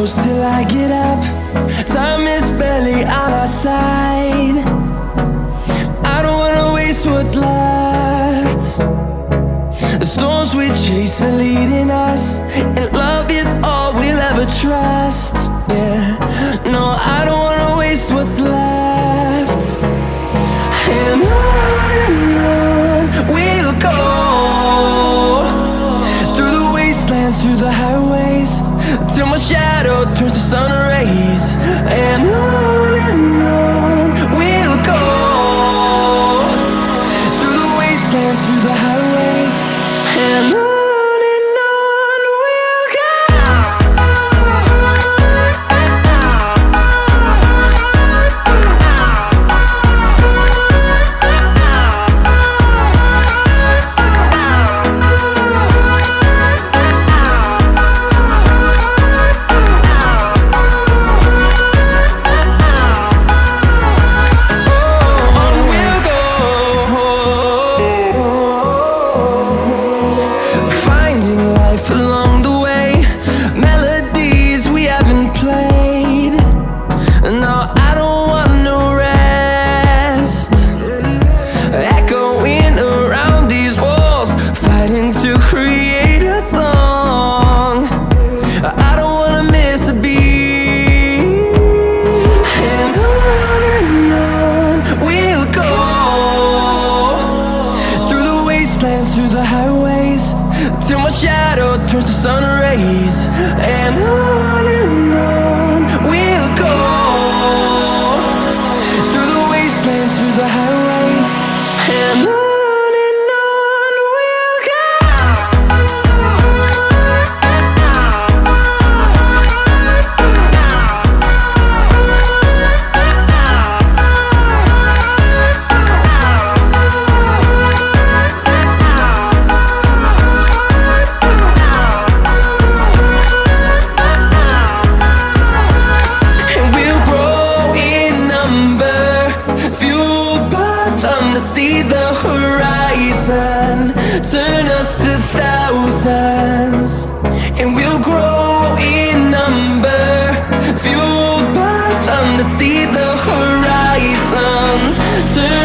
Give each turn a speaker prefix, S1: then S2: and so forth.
S1: close till I get up. Time is barely on our side. I don't wanna waste what's left. The storms we chase are leading us, and love is all we'll ever trust. Yeah, no, I don't wanna waste what's left. And on we'll go, through the wastelands, through the highways, till my shadow turns to sun rays. And on we'll go, through the wastelands, through the highways, and on. Along the way, melodies we haven't played. No, I don't want no rest. Echoing around these walls, fighting to create a song. I don't wanna miss a beat. And on we'll go, through the wastelands, through the highways, till my shadow turns to sun rays. And on we'll go, through the wastelands, through the highways, and on. See the horizon turn us to thousands, and we'll grow in number, fueled by them to see the horizon turn